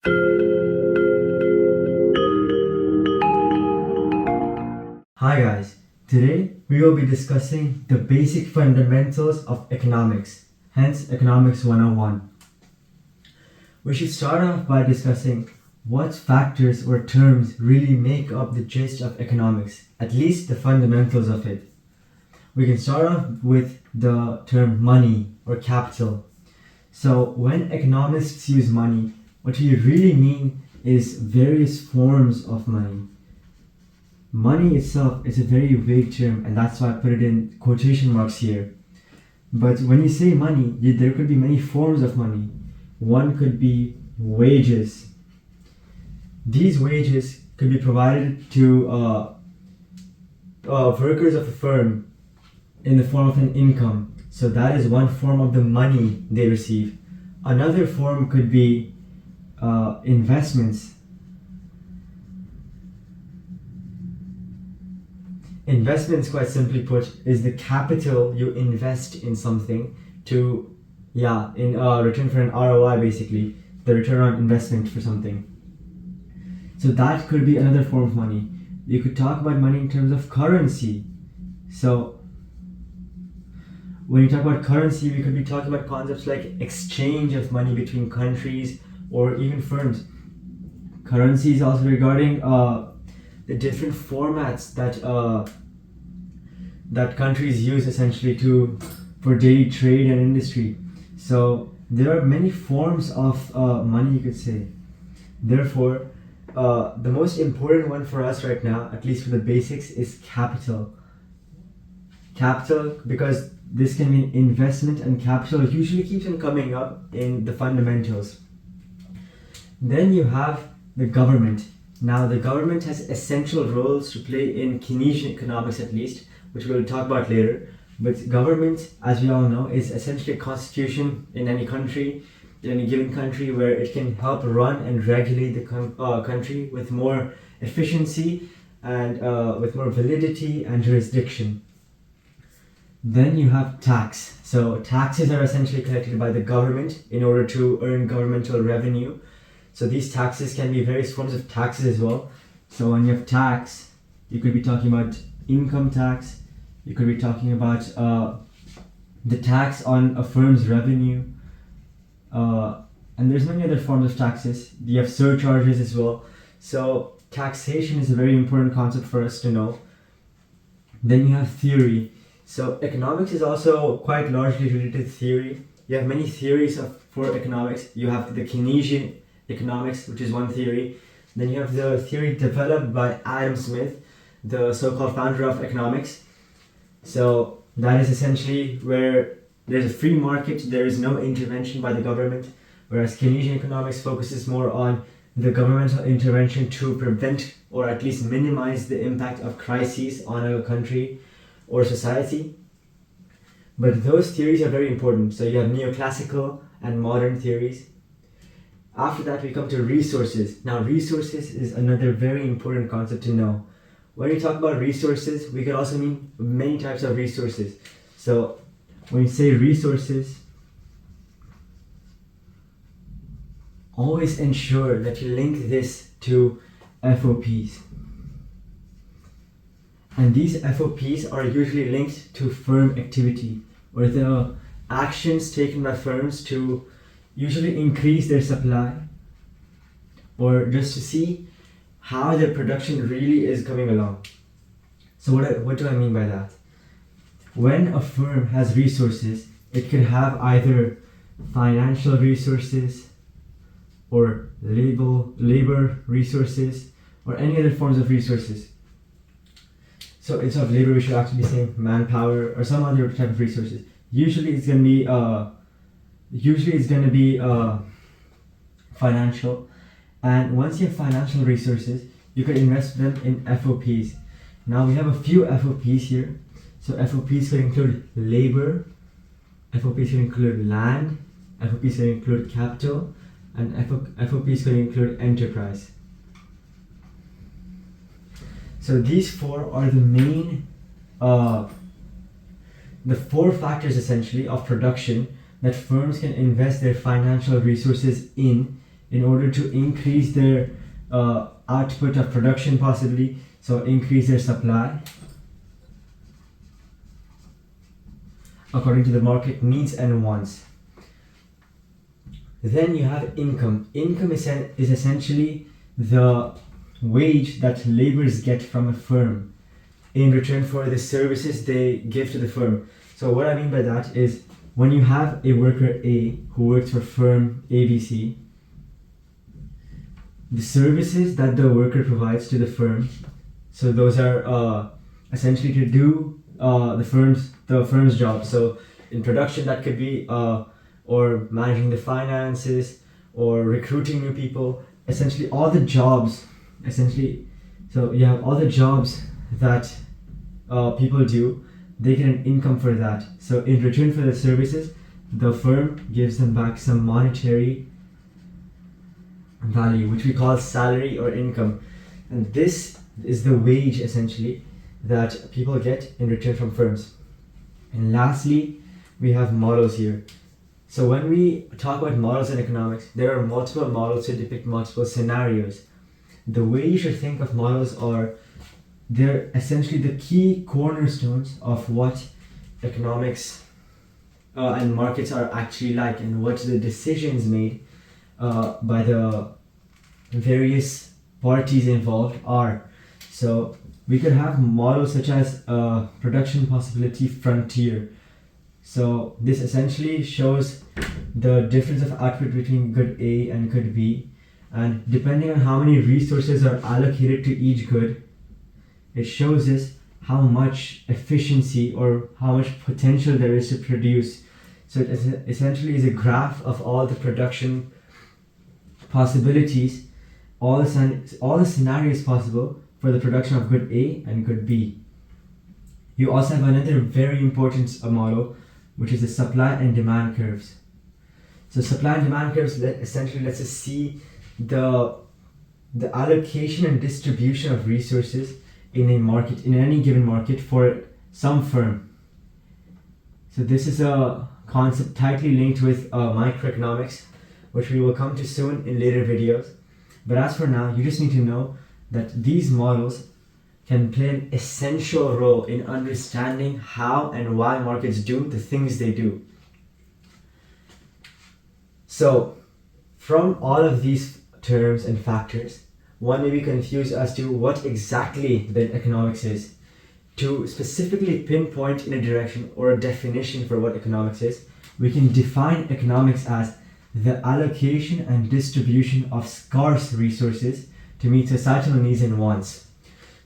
Hi guys, today we will be discussing the basic fundamentals of economics, hence Economics 101. We should start off by discussing what factors or terms really make up the gist of economics, at least the fundamentals of it. We can start off with the term money or capital. So when economists use money, what we really mean is various forms of money. Money itself is a very vague term, and that's why I put it in quotation marks here. But when you say money, there could be many forms of money. One could be wages. These wages could be provided to workers of a firm in the form of an income. So that is one form of the money they receive. Another form could be investments. Investments, quite simply put, is the capital you invest in something to, in return for an ROI, basically, the return on investment for something. So that could be another form of money. You could talk about money in terms of currency. So when you talk about currency, we could be talking about concepts like exchange of money between countries or even firms. Currency is also regarding the different formats that countries use essentially for daily trade and industry. So there are many forms of money, you could say. Therefore, the most important one for us right now, at least for the basics, is capital. Capital, because this can mean investment, and capital usually keeps on coming up in the fundamentals. Then you have the government. Now, the government has essential roles to play in Keynesian economics, at least, which we'll talk about later. But government, as we all know, is essentially a constitution in any country, in any given country, where it can help run and regulate the country with more efficiency and with more validity and jurisdiction. Then you have tax. So taxes are essentially collected by the government in order to earn governmental revenue. So these taxes can be various forms of taxes as well. So when you have tax, you could be talking about income tax, you could be talking about the tax on a firm's revenue, and there's many other forms of taxes. You have surcharges as well. So taxation is a very important concept for us to know. Then you have theory. So economics is also quite largely related to theory. You have many theories for economics. You have the Keynesian economics, which is one theory. Then you have the theory developed by Adam Smith, the so-called founder of economics. So that is essentially where there's a free market, there is no intervention by the government, whereas Keynesian economics focuses more on the governmental intervention to prevent or at least minimize the impact of crises on a country or society. But those theories are very important. So you have neoclassical and modern theories. After that, we come to resources. Now, resources is another very important concept to know. When we talk about resources, we could also mean many types of resources. So when you say resources, always ensure that you link this to FOPs. And these FOPs are usually linked to firm activity, or the actions taken by firms to usually increase their supply, or just to see how their production really is coming along. So what do I mean by that? When a firm has resources, it could have either financial resources or labor resources or any other forms of resources. So instead of labor, we should actually be saying manpower or some other type of resources. Usually it's going to be financial. And once you have financial resources, you can invest them in FOPs. Now we have a few FOPs here. So FOPs could include labor, FOPs could include land, FOPs could include capital, and FOPs could include enterprise. So these four are the main, the four factors essentially of production that firms can invest their financial resources in in order to increase their output of production, possibly, so increase their supply according to the market needs and wants. Then you have income. Income is essentially the wage that laborers get from a firm in return for the services they give to the firm. So what I mean by that is, when you have a worker A who works for firm ABC, the services that the worker provides to the firm, so those are essentially to do the firm's job. So in production, that could be or managing the finances or recruiting new people, essentially all the jobs, so you have all the jobs that people do, they get an income for that. So in return for the services, the firm gives them back some monetary value, which we call salary or income. And this is the wage essentially that people get in return from firms. And lastly, we have models here. So when we talk about models in economics, there are multiple models to depict multiple scenarios. The way you should think of models are, they're essentially the key cornerstones of what economics and markets are actually like, and what the decisions made by the various parties involved are. So we could have models such as production possibility frontier. So this essentially shows the difference of output between good A and good B, and depending on how many resources are allocated to each good, it shows us how much efficiency or how much potential there is to produce. So it essentially is a graph of all the production possibilities, all the scenarios possible for the production of good A and good B. You also have another very important model, which is the supply and demand curves. So supply and demand curves essentially lets us see the allocation and distribution of resources in a market, in any given market, for some firm. So this is a concept tightly linked with microeconomics, which we will come to soon in later videos. But as for now, you just need to know that these models can play an essential role in understanding how and why markets do the things they do. So from all of these terms and factors, one may be confused as to what exactly then economics is. To specifically pinpoint in a direction or a definition for what economics is, we can define economics as the allocation and distribution of scarce resources to meet societal needs and wants.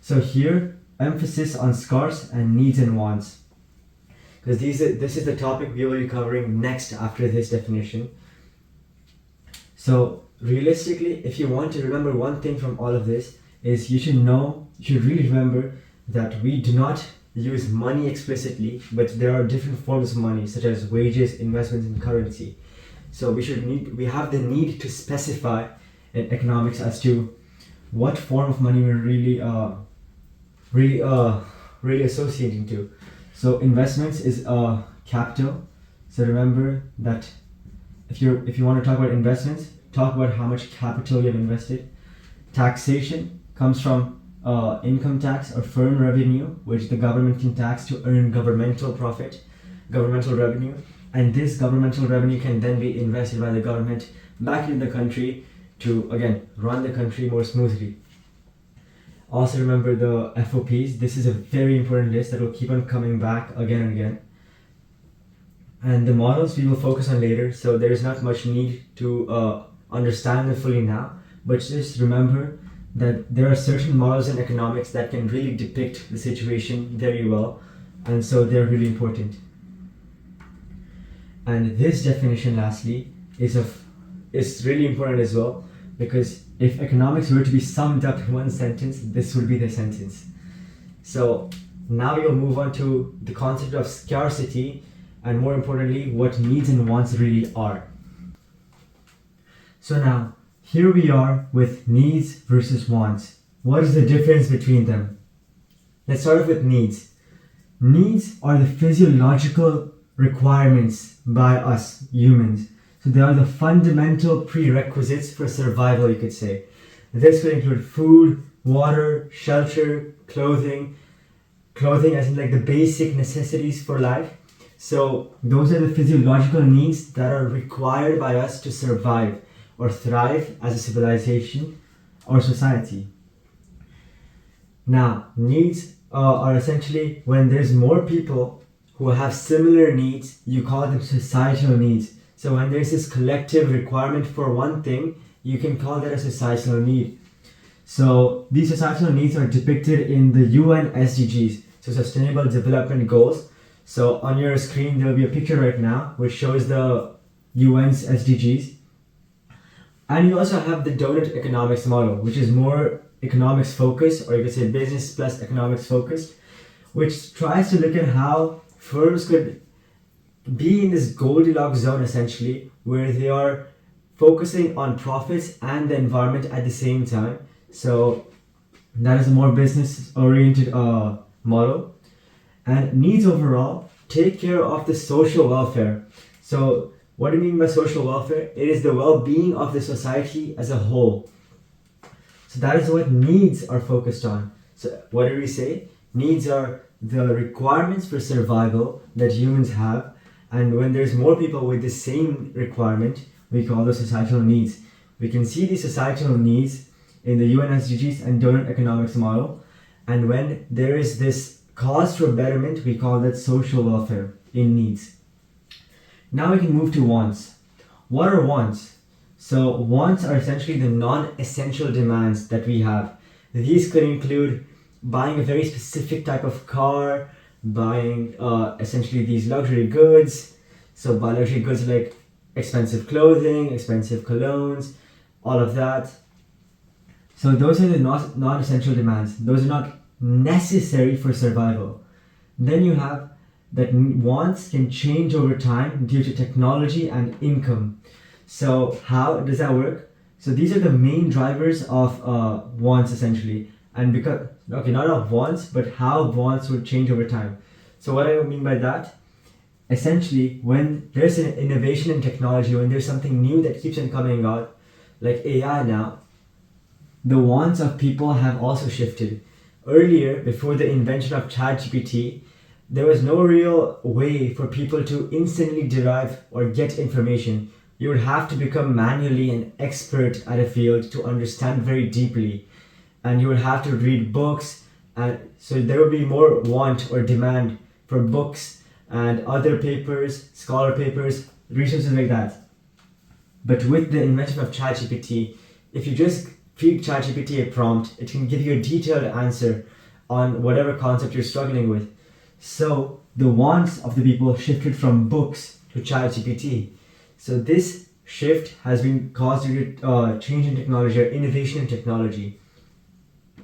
So here, emphasis on scarce and needs and wants, because this is the topic we will be covering next after this definition. So realistically, if you want to remember one thing from all of this, is you should really remember that we do not use money explicitly, but there are different forms of money, such as wages, investments, and currency. So we have the need to specify in economics as to what form of money we're really associating to. So investments is capital. So remember that if you want to talk about investments, talk about how much capital you have invested. Taxation comes from income tax or firm revenue, which the government can tax to earn governmental revenue, and this governmental revenue can then be invested by the government back in the country to, again, run the country more smoothly. Also remember the FOPs. This is a very important list that will keep on coming back again and again. And the models we will focus on later, so there is not much need to understand them fully now, but just remember that there are certain models in economics that can really depict the situation very well, and so they're really important. And this definition, lastly, is really important as well, because if economics were to be summed up in one sentence, this would be the sentence. So now we'll move on to the concept of scarcity, and more importantly, what needs and wants really are. So now, here we are with needs versus wants. What is the difference between them? Let's start off with needs. Needs are the physiological requirements by us humans. So they are the fundamental prerequisites for survival, you could say. This could include food, water, shelter, clothing as in like the basic necessities for life. So those are the physiological needs that are required by us to survive or thrive as a civilization or society. Now, needs are essentially when there's more people who have similar needs, you call them societal needs. So when there's this collective requirement for one thing, you can call that a societal need. So these societal needs are depicted in the UN SDGs, so Sustainable Development Goals. So on your screen there will be a picture right now which shows the UN's SDGs. And you also have the donut economics model, which is more economics focused, or you could say business plus economics focused, which tries to look at how firms could be in this Goldilocks zone essentially, where they are focusing on profits and the environment at the same time. So that is a more business oriented model. And needs overall take care of the social welfare. So what do you mean by social welfare? It is the well-being of the society as a whole. So that is what needs are focused on. So what do we say? Needs are the requirements for survival that humans have, and when there's more people with the same requirement, we call those societal needs. We can see these societal needs in the UN SDGs and donut economics model, and when there is this cause for betterment, we call that social welfare in needs. Now we can move to wants. What are wants? So wants are essentially the non-essential demands that we have. These could include buying a very specific type of car, buying essentially these luxury goods. So by luxury goods like expensive clothing, expensive colognes, all of that. So those are the non-essential demands. Those are not necessary for survival. Then you have that wants can change over time due to technology and income. So how does that work? So these are the main drivers of wants essentially. And because, okay, not of wants, but how wants would change over time. So what I mean by that, essentially when there's an innovation in technology, when there's something new that keeps on coming out, like AI now, the wants of people have also shifted. Earlier, before the invention of ChatGPT, there was no real way for people to instantly derive or get information. You would have to become manually an expert at a field to understand very deeply. And you would have to read books, and so there would be more want or demand for books and other papers, scholar papers, resources like that. But with the invention of ChatGPT, if you just feed ChatGPT a prompt, it can give you a detailed answer on whatever concept you're struggling with. So the wants of the people shifted from books to ChatGPT. So this shift has been caused due to change in technology or innovation in technology.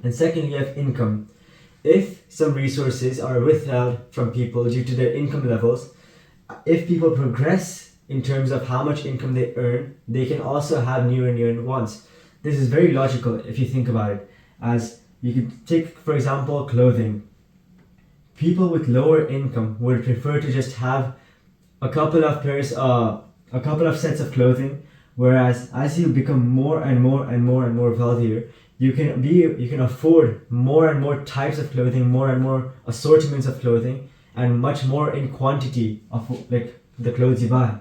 And secondly, you have income. If some resources are withheld from people due to their income levels, if people progress in terms of how much income they earn, they can also have new and new wants. This is very logical if you think about it. As you could take, for example, clothing. People with lower income would prefer to just have a couple of pairs, a couple of sets of clothing, whereas as you become more and more wealthier, you can afford more and more types of clothing, more and more assortments of clothing, and much more in quantity of like the clothes you buy.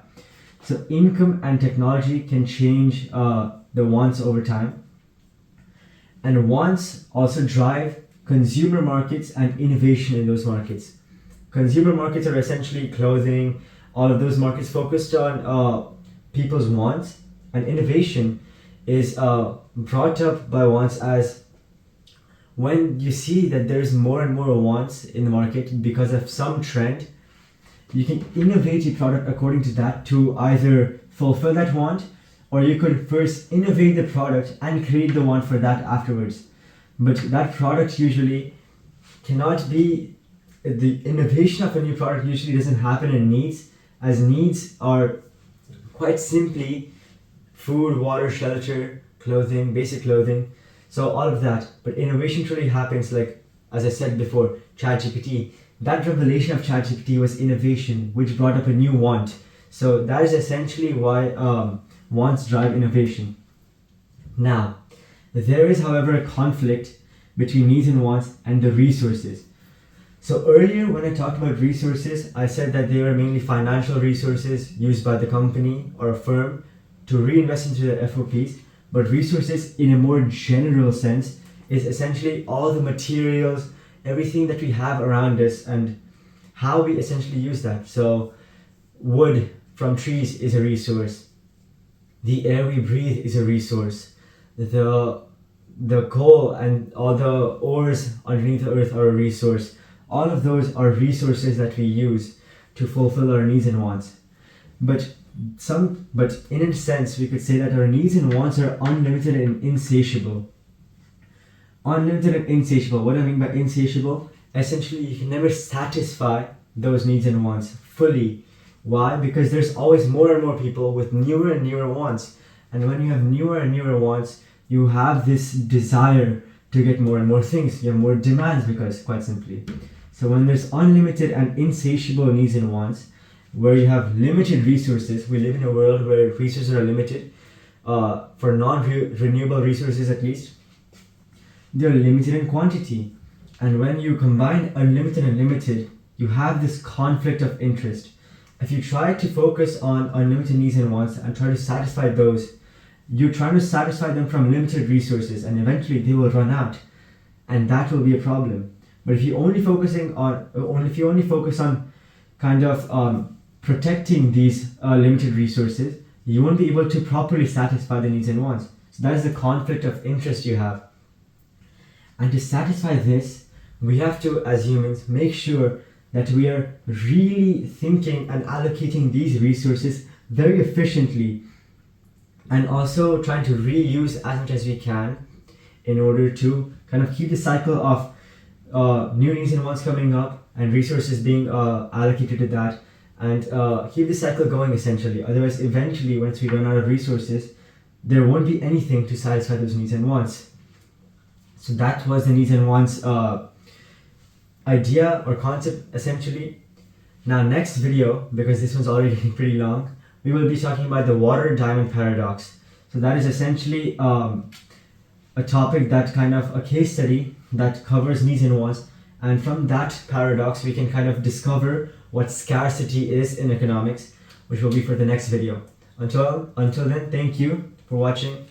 So income and technology can change the wants over time, and wants also drive consumer markets and innovation in those markets. Consumer markets are essentially clothing, all of those markets focused on people's wants, and innovation is brought up by wants as when you see that there's more and more wants in the market because of some trend, you can innovate your product according to that to either fulfill that want, or you could first innovate the product and create the want for that afterwards. But that product usually cannot be, the innovation of a new product usually doesn't happen in needs, as needs are quite simply food, water, shelter, clothing, basic clothing, so all of that. But innovation truly happens, like as I said before, ChatGPT. That revelation of ChatGPT was innovation, which brought up a new want. So that is essentially why wants drive innovation. Now, there is, however, a conflict between needs and wants and the resources. So earlier when I talked about resources, I said that they were mainly financial resources used by the company or a firm to reinvest into their FOPs. But resources in a more general sense is essentially all the materials, everything that we have around us and how we essentially use that. So wood from trees is a resource. The air we breathe is a resource. The coal and all the ores underneath the earth are a resource. All of those are resources that we use to fulfill our needs and wants. But in a sense, we could say that our needs and wants are unlimited and insatiable. Unlimited and insatiable. What do I mean by insatiable? Essentially, you can never satisfy those needs and wants fully. Why? Because there's always more and more people with newer and newer wants. And when you have newer and newer wants, you have this desire to get more and more things. You have more demands because, quite simply. So when there's unlimited and insatiable needs and wants, where you have limited resources, we live in a world where resources are limited, for non-renewable resources at least, they're limited in quantity. And when you combine unlimited and limited, you have this conflict of interest. If you try to focus on unlimited needs and wants and try to satisfy those, you're trying to satisfy them from limited resources and eventually they will run out. And that will be a problem. But if you only focus on kind of protecting these limited resources, you won't be able to properly satisfy the needs and wants. So that is the conflict of interest you have. And to satisfy this, we have to, as humans, make sure that we are really thinking and allocating these resources very efficiently and also trying to reuse as much as we can in order to kind of keep the cycle of new needs and wants coming up and resources being allocated to that and keep the cycle going essentially. Otherwise, eventually, once we run out of resources, there won't be anything to satisfy those needs and wants. So that was the needs and wants idea or concept essentially. Now next video, because this one's already getting pretty long, we will be talking about the water diamond paradox. So that is essentially a topic that kind of a case study that covers needs and wants, and from that paradox we can kind of discover what scarcity is in economics, which will be for the next video. Until then, thank you for watching.